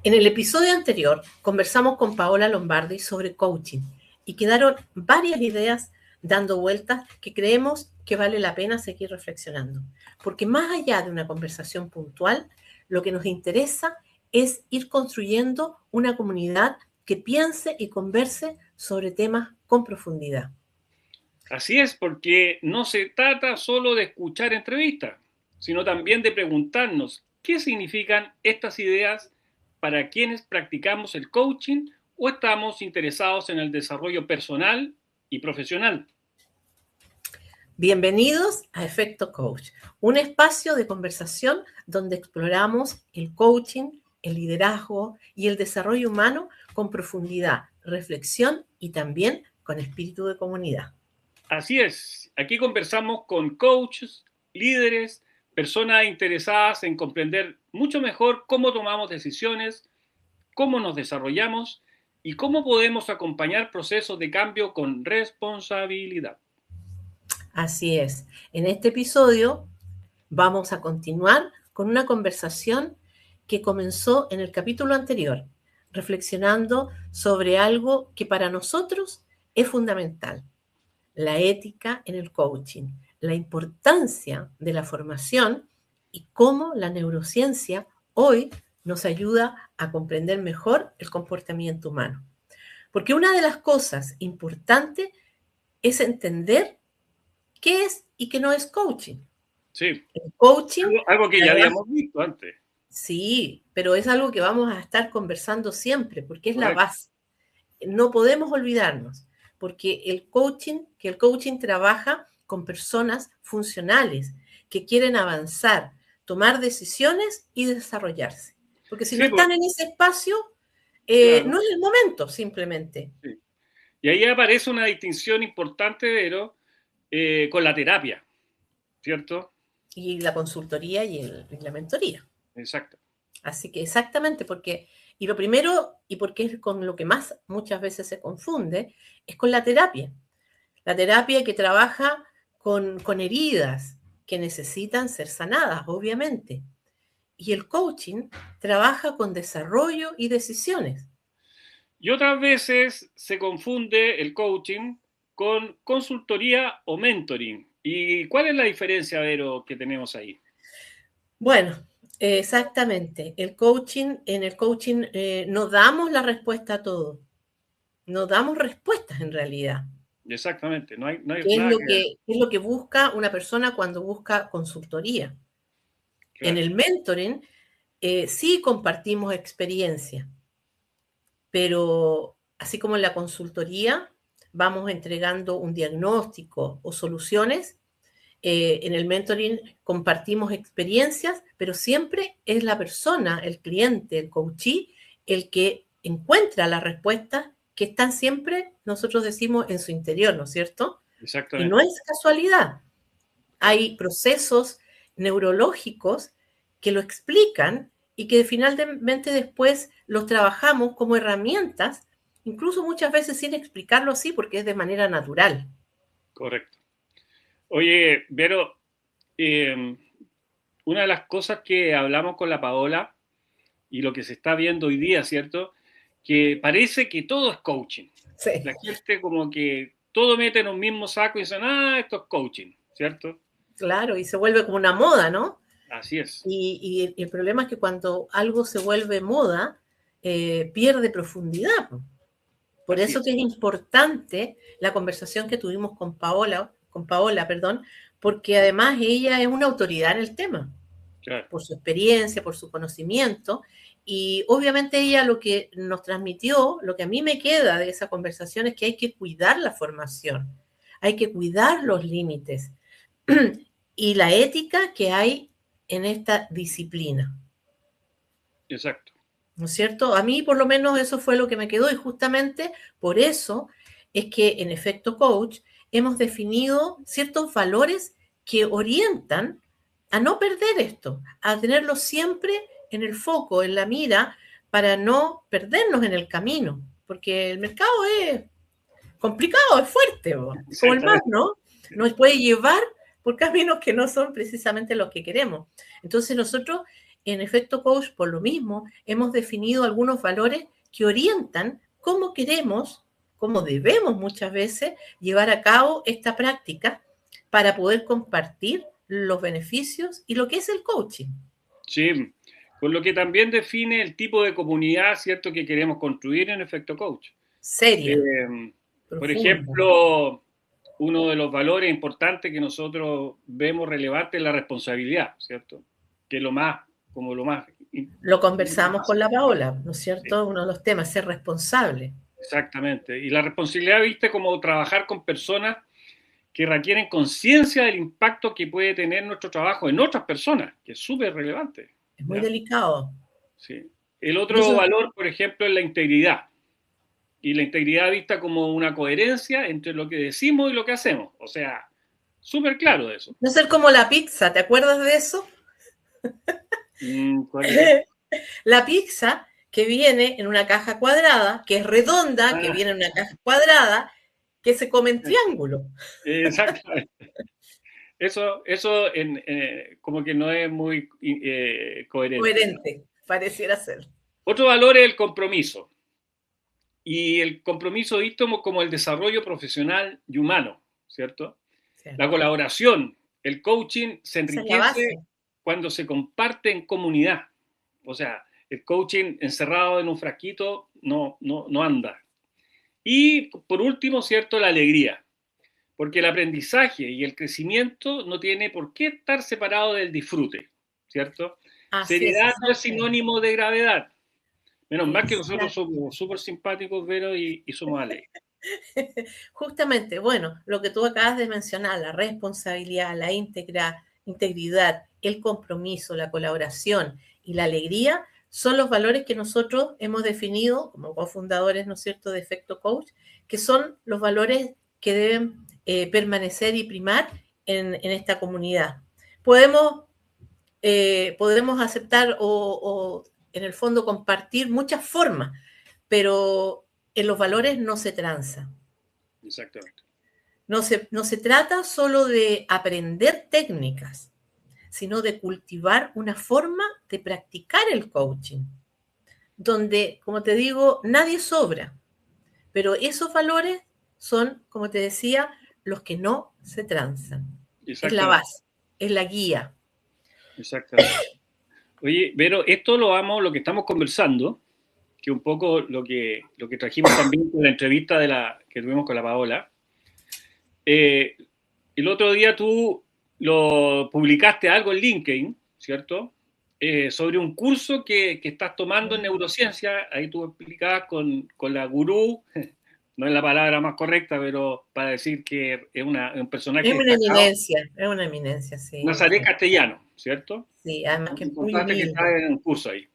En el episodio anterior conversamos con Paola Lombardi sobre coaching y quedaron varias ideas dando vueltas que creemos que vale la pena seguir reflexionando. Porque más allá de una conversación puntual, lo que nos interesa es ir construyendo una comunidad que piense y converse sobre temas con profundidad. Así es, porque no se trata solo de escuchar entrevistas, sino también de preguntarnos qué significan estas ideas para quienes practicamos el coaching o estamos interesados en el desarrollo personal y profesional. Bienvenidos a Efecto Coach, un espacio de conversación donde exploramos el coaching, el liderazgo y el desarrollo humano con profundidad, reflexión y también con espíritu de comunidad. Así es, aquí conversamos con coaches, líderes, personas interesadas en comprender mucho mejor cómo tomamos decisiones, cómo nos desarrollamos y cómo podemos acompañar procesos de cambio con responsabilidad. Así es, en este episodio vamos a continuar con una conversación que comenzó en el capítulo anterior, reflexionando sobre algo que para nosotros es fundamental: la ética en el coaching, la importancia de la formación y cómo la neurociencia hoy nos ayuda a comprender mejor el comportamiento humano. Porque una de las cosas importantes es entender qué es y qué no es coaching. Sí, El coaching, algo que ya trabaja, habíamos visto antes. sí, pero es algo que vamos a estar conversando siempre porque es la Correcto. base. No podemos olvidarnos, porque el coaching trabaja con personas funcionales que quieren avanzar, tomar decisiones y desarrollarse. Porque si no Sí, pues, están en ese espacio, claro. no es el momento, simplemente. Sí. Y ahí aparece una distinción importante, Vero, con la terapia, ¿cierto? Y la consultoría y la mentoría. Exacto. Así que exactamente, porque, y lo primero, y porque es con lo que más muchas veces se confunde, es con la terapia. La terapia que trabaja con heridas que necesitan ser sanadas, obviamente. Y el coaching trabaja con desarrollo y decisiones. Y otras veces se confunde el coaching con consultoría o mentoring. ¿Y cuál es la diferencia, Vero, que tenemos ahí? Bueno, exactamente. En el coaching no damos la respuesta a todo. No damos respuestas en realidad. Exactamente, no hay ¿Qué es nada lo que ver. que, qué es lo que busca una persona cuando busca consultoría? En Claro. el mentoring sí compartimos experiencia, pero así como en la consultoría vamos entregando un diagnóstico o soluciones, en el mentoring compartimos experiencias, pero siempre es la persona, el cliente, el coachee, el que encuentra las respuestas que están siempre, nosotros decimos, en su interior, ¿no es cierto? Y no Exactamente. es casualidad. Claro. Hay procesos neurológicos que lo explican y que finalmente después los trabajamos como herramientas, incluso muchas veces sin explicarlo así, porque es de manera natural. Correcto. Oye, Vero, eh, una de las cosas que hablamos con la Paola y lo que se está viendo hoy día, ¿cierto? Que parece que todo es coaching. Sí. La gente como que todo mete en un mismo saco y dicen, ah, esto es coaching, ¿cierto? Claro, y se vuelve como una moda, ¿no? Así es. Y el problema es que cuando algo se vuelve moda, pierde profundidad. Por Así eso que es. es importante la conversación que tuvimos con Paola, perdón, porque además ella es una autoridad en el tema, Claro. por su experiencia, por su conocimiento, y obviamente ella lo que nos transmitió, lo que a mí me queda de esa conversación es que hay que cuidar la formación, hay que cuidar los límites y la ética que hay en esta disciplina. Exacto. ¿No es cierto? A mí por lo menos eso fue lo que me quedó y justamente por eso es que en Efecto Coach hemos definido ciertos valores que orientan a no perder esto, a tenerlo siempre en el foco, en la mira, para no perdernos en el camino, porque el mercado es complicado, es fuerte, es como el mar, Exactamente. ¿no? Nos puede llevar por caminos que no son precisamente los que queremos. Entonces nosotros en Efecto Coach, por lo mismo, hemos definido algunos valores que orientan cómo queremos, cómo debemos muchas veces llevar a cabo esta práctica para poder compartir los beneficios y lo que es el coaching. Sí, con lo que también define el tipo de comunidad, ¿cierto?, que queremos construir en Efecto Coach. Seria, Por profunda. ejemplo, uno de los valores importantes que nosotros vemos relevante es la responsabilidad, ¿cierto? Que es lo más. Lo conversamos con la Paola, ¿no es cierto? Sí. Uno de los temas, ser responsable. Exactamente. Y la responsabilidad, viste, como trabajar con personas que requieren conciencia del impacto que puede tener nuestro trabajo en otras personas, que es súper relevante. Es muy ¿Ya? delicado. Sí. El Y otro eso, valor, por ejemplo, es la integridad. Y la integridad vista como una coherencia entre lo que decimos y lo que hacemos. O sea, súper claro de eso. no ser como la pizza, ¿te acuerdas de eso? ¿Cuál es eso? La pizza que viene en una caja cuadrada, que es redonda, que viene en una caja cuadrada, que se come en triángulo. Exactamente. Eso como que no es muy coherente. Coherente, pareciera ser. Otro valor es el compromiso. Y el compromiso visto como el desarrollo profesional y humano, ¿cierto? Sí. La colaboración, el coaching se enriquece cuando se comparte en comunidad. O sea, el coaching encerrado en un frasquito no anda. Y por último, ¿cierto?, la alegría. Porque el aprendizaje y el crecimiento no tiene por qué estar separado del disfrute, ¿cierto? Seriedad no es sinónimo de gravedad. Menos mal que nosotros somos súper simpáticos, Vero, y somos alegres. Justamente, bueno, lo que tú acabas de mencionar, la responsabilidad, la integridad, el compromiso, la colaboración y la alegría son los valores que nosotros hemos definido como cofundadores, ¿no es cierto?, de Efecto Coach, que son los valores que deben permanecer y primar en esta comunidad. Podemos aceptar o en el fondo compartir muchas formas, pero en los valores no se tranza. Exactamente. No se trata solo de aprender técnicas, sino de cultivar una forma de practicar el coaching, donde, como te digo, nadie sobra, pero esos valores son, como te decía, los que no se tranzan. Es la base, es la guía. Exactamente. Oye, Vero, esto lo que estamos conversando, que un poco lo que trajimos también con la entrevista que tuvimos con la Paola. El otro día tú lo publicaste algo en LinkedIn, ¿cierto? Sobre un curso que estás tomando en neurociencia. Ahí tú explicabas con la gurú, no es la palabra más correcta, pero para decir que es un personaje destacado. Es una eminencia, sí. Nazaret Castellano, ¿cierto? Sí, además que es muy Contaste que está en un curso ahí.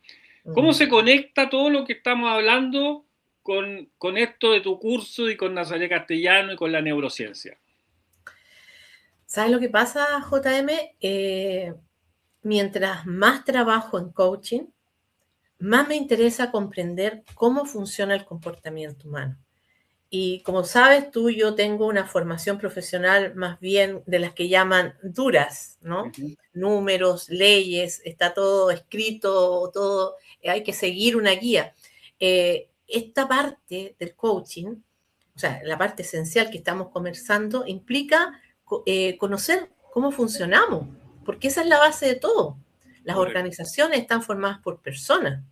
humilde. ¿Cómo se conecta todo lo que estamos hablando con esto de tu curso y con Nazaret Castellano y con la neurociencia? ¿Sabes lo que pasa, JM? Mientras más trabajo en coaching, más me interesa comprender cómo funciona el comportamiento humano. Y como sabes tú, yo tengo una formación profesional más bien de las que llaman duras, ¿no? Uh-huh. Números, leyes, está todo escrito, todo, hay que seguir una guía. Esta parte del coaching, o sea, la parte esencial que estamos conversando, implica conocer cómo funcionamos, porque esa es la base de todo. Las organizaciones están formadas por personas.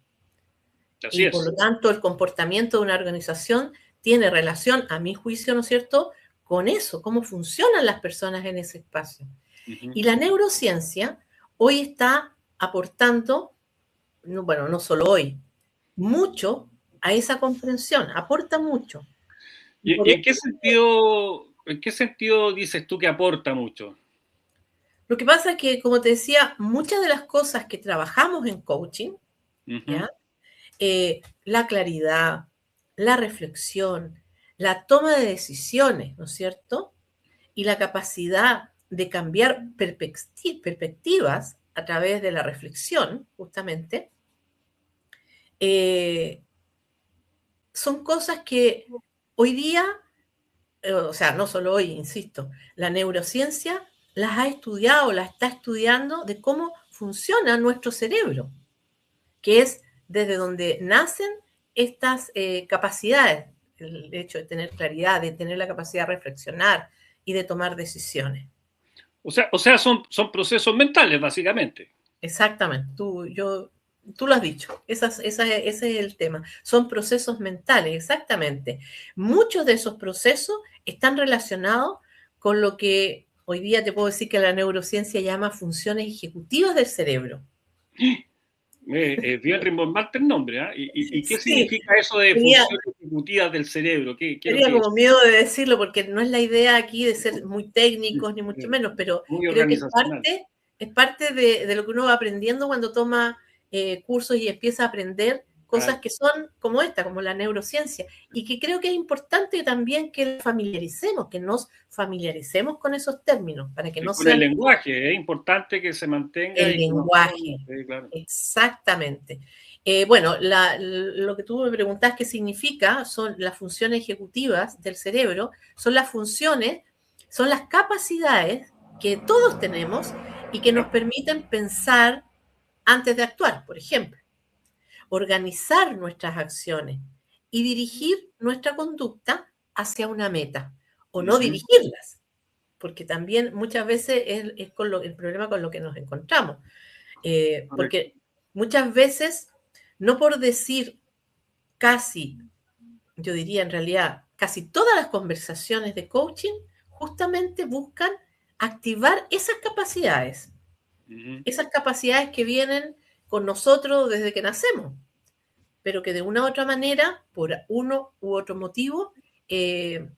Así es. Por lo tanto, el comportamiento de una organización tiene relación, a mi juicio, ¿no es cierto?, con eso, cómo funcionan las personas en ese espacio. Uh-huh. Y la neurociencia hoy está aportando, bueno, no solo hoy, mucho a esa comprensión, aporta mucho. ¿Y en qué sentido dices tú que aporta mucho? Lo que pasa es que, como te decía, muchas de las cosas que trabajamos en coaching, uh-huh, ¿ya? La claridad, la reflexión, la toma de decisiones, ¿no es cierto? Y la capacidad de cambiar perspectivas a través de la reflexión, justamente, son cosas que hoy día, o sea, no solo hoy, insisto, la neurociencia las ha estudiado, las está estudiando de cómo funciona nuestro cerebro, que es desde donde nacen estas capacidades, el hecho de tener claridad, de tener la capacidad de reflexionar y de tomar decisiones. O sea, son procesos mentales, básicamente. Exactamente, tú lo has dicho, ese es el tema. Son procesos mentales, exactamente. Muchos de esos procesos están relacionados con lo que hoy día te puedo decir que la neurociencia llama funciones ejecutivas del cerebro. Bien rimbombante el nombre, ¿eh? ¿Y qué Sí, significa eso de tenía, funciones ejecutivas del cerebro? ¿Qué es lo tenía que es? como miedo de decirlo porque no es la idea aquí de ser muy técnicos ni mucho menos, pero Muy creo que organizacional. es parte de lo que uno va aprendiendo cuando toma cursos y empieza a aprender cosas Claro. que son como esta, como la neurociencia, y que creo que es importante también que familiaricemos, que nos familiaricemos con esos términos, para que Y no con el sean lenguaje, es importante que se mantenga el y que no sea. lenguaje. Sí, claro. Exactamente. Bueno, lo que tú me preguntás qué significa son las funciones ejecutivas del cerebro, son las funciones, son las capacidades que todos tenemos y que nos ¿Ya? permiten pensar antes de actuar, por ejemplo, organizar nuestras acciones y dirigir nuestra conducta hacia una meta o no Ujú. dirigirlas, porque también muchas veces es el problema con lo que nos encontramos. Correcto. Porque muchas veces, no por decir casi, yo diría en realidad, casi todas las conversaciones de coaching justamente buscan activar Ujú. esas capacidades que vienen con nosotros desde que nacemos, pero que de una u otra manera, por uno u otro motivo,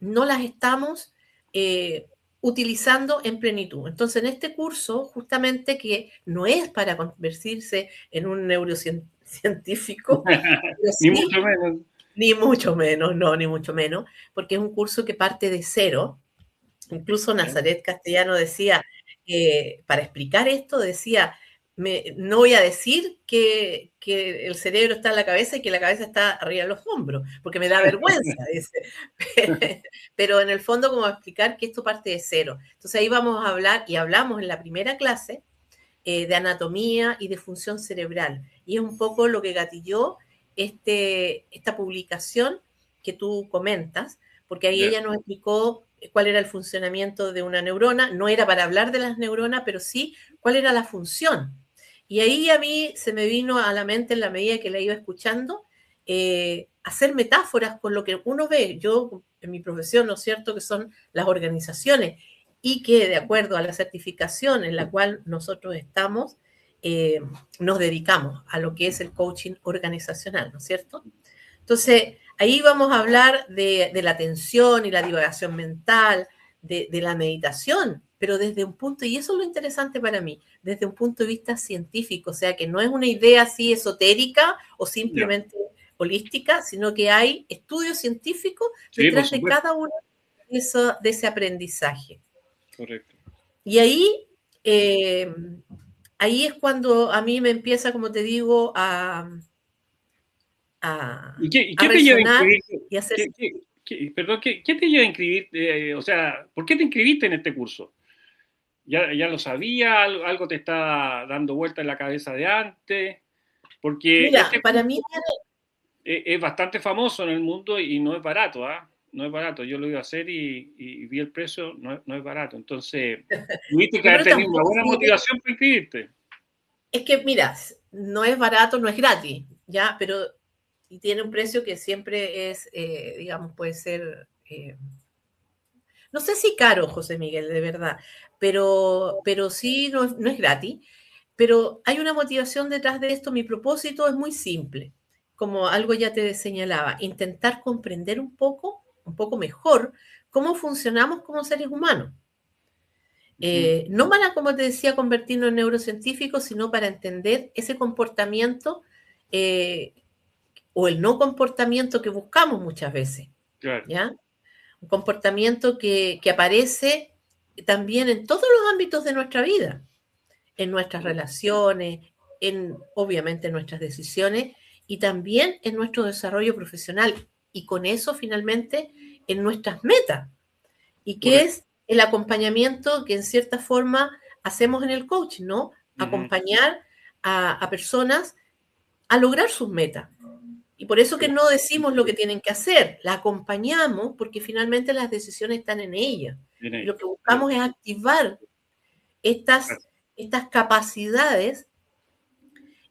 no las estamos eh, utilizando en plenitud. Entonces, en este curso, justamente que no es para convertirse en un neurocientífico, pero Ni sí, mucho menos. ni mucho menos, no, ni mucho menos, porque es un curso que parte de cero. Incluso ¿Ya? Nazaret Castellano decía, para explicar esto, decía, no voy a decir que el cerebro está en la cabeza y que la cabeza está arriba de los hombros, porque me da vergüenza, dice. Pero en el fondo, como explicar que esto parte de cero. Entonces ahí vamos a hablar, y hablamos en la primera clase, de anatomía y de función cerebral. Y es un poco lo que gatilló esta publicación que tú comentas, porque ahí Ya. ella nos explicó cuál era el funcionamiento de una neurona. No era para hablar de las neuronas, pero sí cuál era la función. Y ahí a mí se me vino a la mente en la medida que la iba escuchando, hacer metáforas con lo que uno ve. Yo, en mi profesión, ¿no es cierto?, que son las organizaciones, y que de acuerdo a la certificación en la cual nosotros estamos, eh, nos dedicamos a lo que es el coaching organizacional, ¿no es cierto? Entonces, ahí vamos a hablar de la atención y la divagación mental, de la meditación, pero desde un punto, y eso es lo interesante para mí, desde un punto de vista científico, o sea, que no es una idea así esotérica o Ya. simplemente holística, sino que hay estudios científicos Sí, por detrás de supuesto. cada uno de ese aprendizaje. Correcto. Y eh, ahí es cuando a mí me empieza, como te digo, ¿Y a qué te lleva a resonar inscribirte? y a hacer... Perdón, ¿qué te lleva a inscribirte? O sea, ¿por qué te inscribiste en este curso? ¿Ya lo sabía? ¿Algo te está dando vuelta en la cabeza de antes? Porque Mira, este para curso mí, es bastante famoso en el mundo y no es barato, ¿ah? No es barato. Yo lo iba a hacer y vi el precio, no es barato. Entonces, tuviste que no, haber pero tenido una tampoco, buena motivación para inscribirte. es que, mira, no es barato, no es gratis, ¿ya? Pero y tiene un precio que siempre es, digamos, puede ser, no sé si caro, José Miguel, de verdad, pero sí no es gratis. Pero hay una motivación detrás de esto. Mi propósito es muy simple, como algo ya te señalaba, intentar comprender un poco mejor, cómo funcionamos como seres humanos. Ujú. No para, como te decía, convertirnos en neurocientíficos, sino para entender ese comportamiento eh, o el no comportamiento que buscamos muchas veces, Claro, ¿ya? Un comportamiento que aparece también en todos los ámbitos de nuestra vida, en nuestras relaciones, obviamente en nuestras decisiones y también en nuestro desarrollo profesional y con eso finalmente en nuestras metas y que correcto. es el acompañamiento que en cierta forma hacemos en el coaching, ¿no? acompañar a personas a lograr sus metas. Y por eso que no decimos lo que tienen que hacer, la acompañamos porque finalmente las decisiones están en ella. Y lo que buscamos es activar estas capacidades.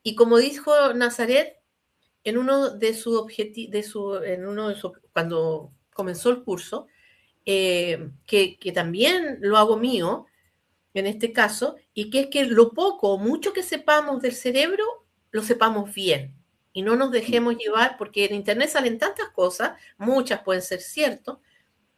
Y como dijo Nazaret, en uno de sus objetivos, cuando comenzó el curso, que también lo hago mío, en este caso, y que es que lo poco o mucho que sepamos del cerebro, lo sepamos bien. Y no nos dejemos llevar, porque en Internet salen tantas cosas, muchas pueden ser ciertas,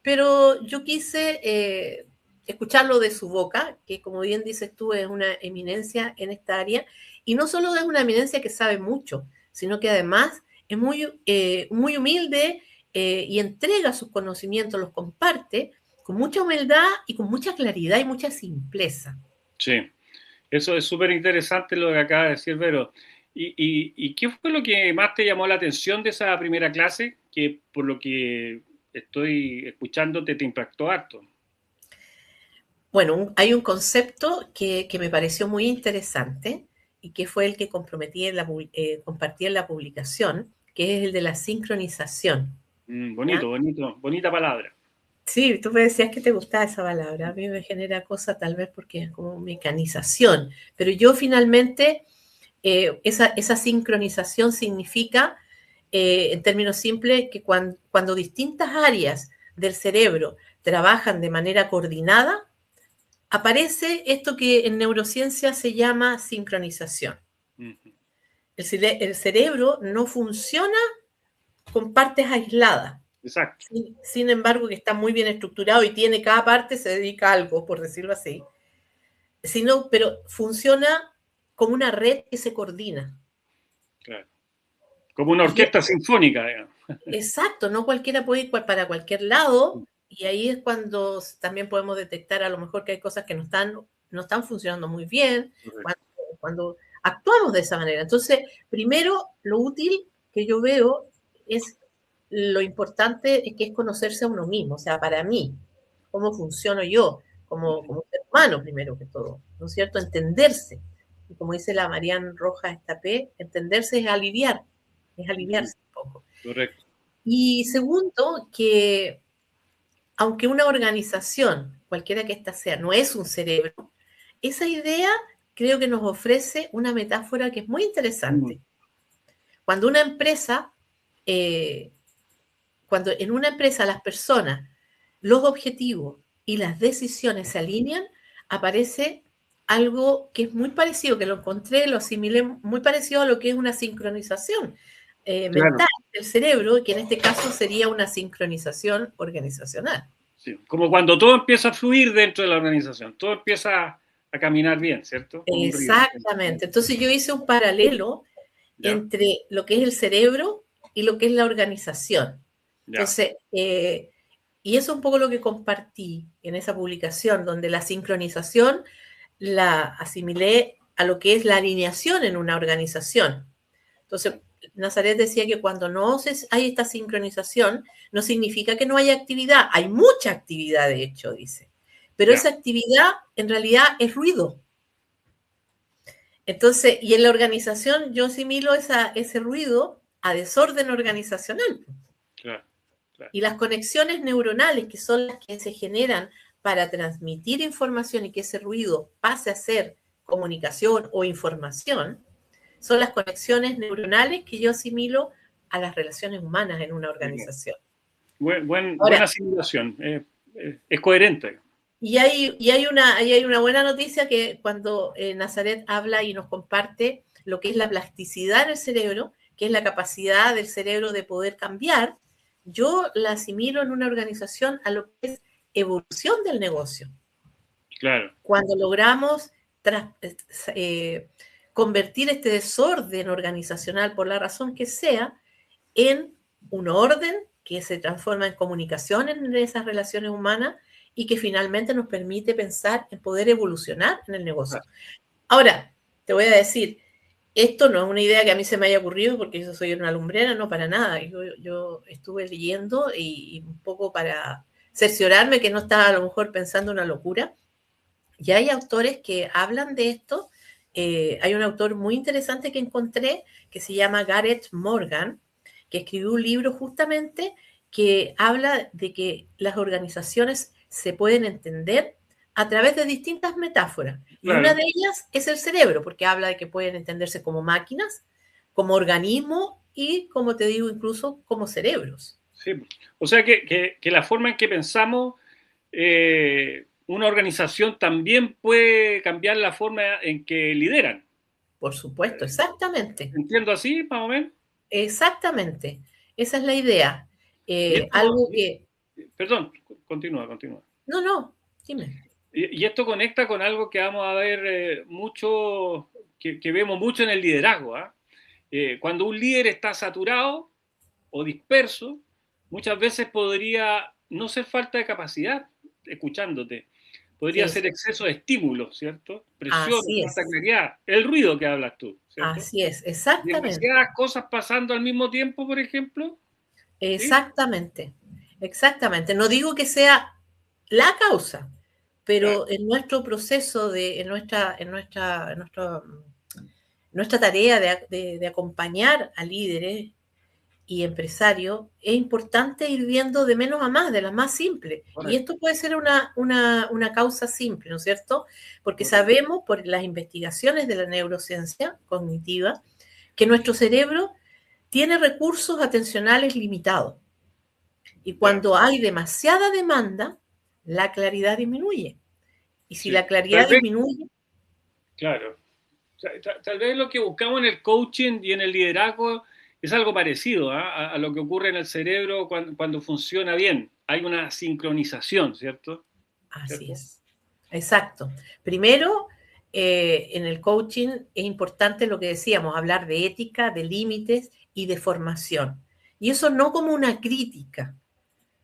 pero yo quise escucharlo de su boca, que como bien dices tú, es una eminencia en esta área, y no solo es una eminencia que sabe mucho, sino que además es muy humilde y entrega sus conocimientos, los comparte con mucha humildad y con mucha claridad y mucha simpleza. Sí, eso es súper interesante lo que acaba de decir Vero. ¿Y qué fue lo que más te llamó la atención de esa primera clase, que por lo que estoy escuchando te impactó harto? Bueno, hay un concepto que me pareció muy interesante y que fue el que comprometí compartí en la publicación, que es el de la sincronización. Bonito, bonita palabra. Sí, tú me decías que te gustaba esa palabra. A mí me genera cosa tal vez porque es como mecanización, pero yo finalmente esa sincronización significa, en términos simples, que cuando distintas áreas del cerebro trabajan de manera coordinada, aparece esto que en neurociencia se llama sincronización. El cerebro no funciona con partes aisladas. Exacto. Sin embargo, que está muy bien estructurado y tiene cada parte se dedica a algo, por decirlo así. Pero funciona como una red que se coordina. Claro. Como una orquesta sinfónica, digamos. Exacto, no cualquiera puede ir para cualquier lado, y ahí es cuando también podemos detectar a lo mejor que hay cosas que no están funcionando muy bien, cuando actuamos de esa manera. Entonces, primero, lo útil que yo veo es lo importante que es conocerse a uno mismo, o sea, para mí, cómo funciono yo, como ser humano primero que todo, ¿no es cierto? Entenderse. Y como dice la Marian Rojas Estapé, entenderse es aliviarse un poco. Correcto. Y segundo, que aunque una organización, cualquiera que ésta sea, no es un cerebro, esa idea creo que nos ofrece una metáfora que es muy interesante. Cuando una empresa, cuando en una empresa las personas, los objetivos y las decisiones se alinean, aparece algo que es muy parecido, que lo encontré, lo asimilé muy parecido a lo que es una sincronización mental del cerebro, que en este caso sería una sincronización organizacional. Sí, como cuando todo empieza a fluir dentro de la organización, todo empieza a caminar bien, ¿cierto? Exactamente. Entonces yo hice un paralelo entre lo que es el cerebro y lo que es la organización. Entonces, y eso es un poco lo que compartí en esa publicación, donde la sincronización la asimilé a lo que es la alineación en una organización. Entonces, Nazaret decía que cuando no hay esta sincronización, no significa que no haya actividad. Hay mucha actividad, de hecho, dice. Pero esa actividad en realidad es ruido. Entonces, y en la organización yo asimilo ese ruido a desorden organizacional. Claro. Y las conexiones neuronales, que son las que se generan para transmitir información y que ese ruido pase a ser comunicación o información, son las conexiones neuronales que yo asimilo a las relaciones humanas en una organización. Buena asimilación, es coherente. Y hay una buena noticia, que cuando Nazaret habla y nos comparte lo que es la plasticidad en el cerebro, que es la capacidad del cerebro de poder cambiar, yo la asimilo en una organización a lo que es evolución del negocio. Claro. Cuando logramos convertir este desorden organizacional, por la razón que sea, en un orden que se transforma en comunicación en esas relaciones humanas y que finalmente nos permite pensar en poder evolucionar en el negocio. Ahora, te voy a decir, esto no es una idea que a mí se me haya ocurrido porque yo soy una lumbrera, no, para nada. Yo estuve leyendo y un poco para cerciorarme que no estaba a lo mejor pensando una locura. Y hay autores que hablan de esto hay un autor muy interesante que encontré que se llama Gareth Morgan, que escribió un libro justamente que habla de que las organizaciones se pueden entender a través de distintas metáforas. Y una Claro. de ellas es el cerebro, porque habla de que pueden entenderse como máquinas, como organismos y, como te digo, incluso como cerebros. Sí. O sea que la forma en que pensamos, una organización también puede cambiar la forma en que lideran. Por supuesto, exactamente. ¿Entiendo así, más o menos? Exactamente. Esa es la idea. Y esto, Algo que... perdón, continúa, continúa. No, no, dime. Y esto conecta con algo que vamos a ver mucho, que vemos mucho en el liderazgo. ¿Ah? Cuando un líder está saturado o disperso, muchas veces podría no ser falta de capacidad, escuchándote, podría Sí, ser exceso de estímulos, ¿cierto? Presión, así falta de es. claridad, el ruido que hablas tú, ¿cierto? Así es, exactamente. Demasiadas cosas pasando al mismo tiempo, por ejemplo, ¿sí? Exactamente. Exactamente. No digo que sea la causa, Claro, pero en nuestro proceso nuestra tarea de acompañar a líderes y empresarios, es importante ir viendo de menos a más, de la más simple. Y correcto, esto puede ser una causa simple, ¿no es cierto? Porque correcto. sabemos por las investigaciones de la neurociencia cognitiva que nuestro cerebro tiene recursos atencionales limitados. Y Ya, cuando hay demasiada demanda, la claridad disminuye. Y si sí. la Tal claridad vez, disminuye, claro, tal vez lo que buscamos en el coaching y en el liderazgo es algo parecido, ¿ah? A lo que ocurre en el cerebro cuando funciona bien. Hay una sincronización, ¿cierto? así ¿Cierto? es. Exacto. Primero, en el coaching es importante lo que decíamos, hablar de ética, de límites y de formación. Y eso no como una crítica,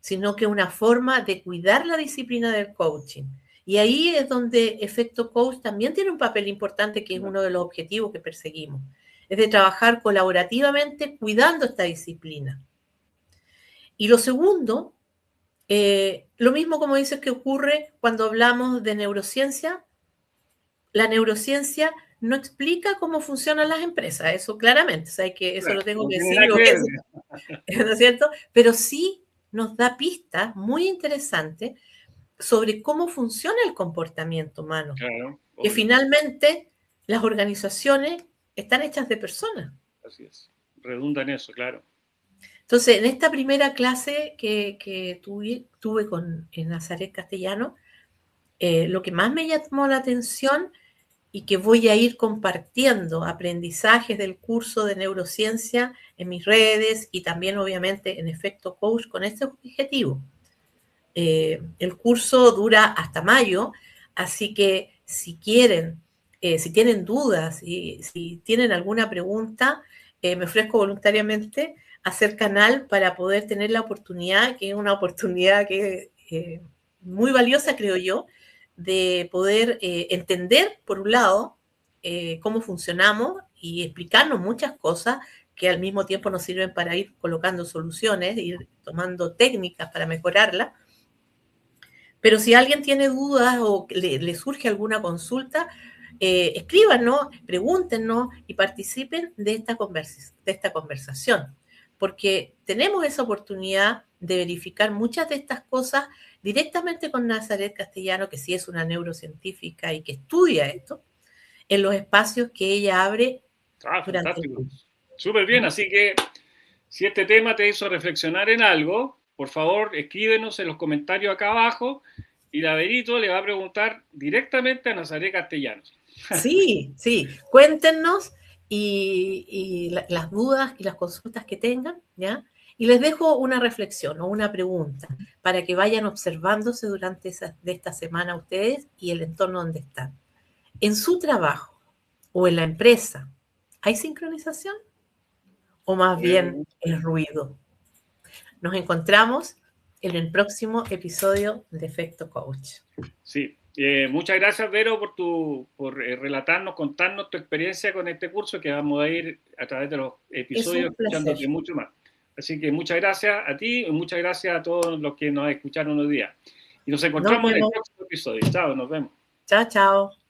sino que una forma de cuidar la disciplina del coaching. Y ahí es donde Efecto Coach también tiene un papel importante, que es uno de los objetivos que perseguimos. Es de trabajar colaborativamente cuidando esta disciplina. Y lo segundo, lo mismo como dices que ocurre cuando hablamos de neurociencia, la neurociencia no explica cómo funcionan las empresas, eso claramente, o sea, eso Claro, lo tengo no que tiene decir, nada lo que voy a ver. decir, ¿no es cierto? Pero sí nos da pistas muy interesantes sobre cómo funciona el comportamiento humano, Claro, que obvio, finalmente las organizaciones están hechas de personas. así es. Redunda en eso, claro. Entonces, en esta primera clase que tuve en Nazaret Castellano, lo que más me llamó la atención y que voy a ir compartiendo aprendizajes del curso de neurociencia en mis redes y también obviamente en Efecto Coach con este objetivo. El curso dura hasta mayo, así que si quieren, si tienen dudas y si tienen alguna pregunta, me ofrezco voluntariamente a hacer canal para poder tener la oportunidad, que es una oportunidad que muy valiosa, creo yo, de poder entender, por un lado, cómo funcionamos y explicarnos muchas cosas que al mismo tiempo nos sirven para ir colocando soluciones, ir tomando técnicas para mejorarla. Pero si alguien tiene dudas o le surge alguna consulta, escríbanos, pregúntenos y participen de esta conversación, porque tenemos esa oportunidad de verificar muchas de estas cosas directamente con Nazaret Castellano, que sí es una neurocientífica y que estudia esto, en los espacios que ella abre Ah, durante el fantástico. curso. Súper bien, ¿Mm? así que si este tema te hizo reflexionar en algo, por favor escríbenos en los comentarios acá abajo y la Verito le va a preguntar directamente a Nazaret Castellanos. Sí, sí, cuéntenos las dudas y las consultas que tengan, ¿ya? Y les dejo una reflexión o una pregunta para que vayan observándose durante de esta semana ustedes y el entorno donde están. En su trabajo o en la empresa, ¿hay sincronización o más bien es ruido? Nos encontramos en el próximo episodio de Efecto Coach. Sí, muchas gracias Vero por relatarnos, contarnos tu experiencia con este curso que vamos a ir a través de los Es episodios un placer. escuchándote mucho más. Así que muchas gracias a ti y muchas gracias a todos los que nos escucharon hoy día. Y nos Nos encontramos en el vemos. próximo episodio. Chao, nos vemos. Chao, chao.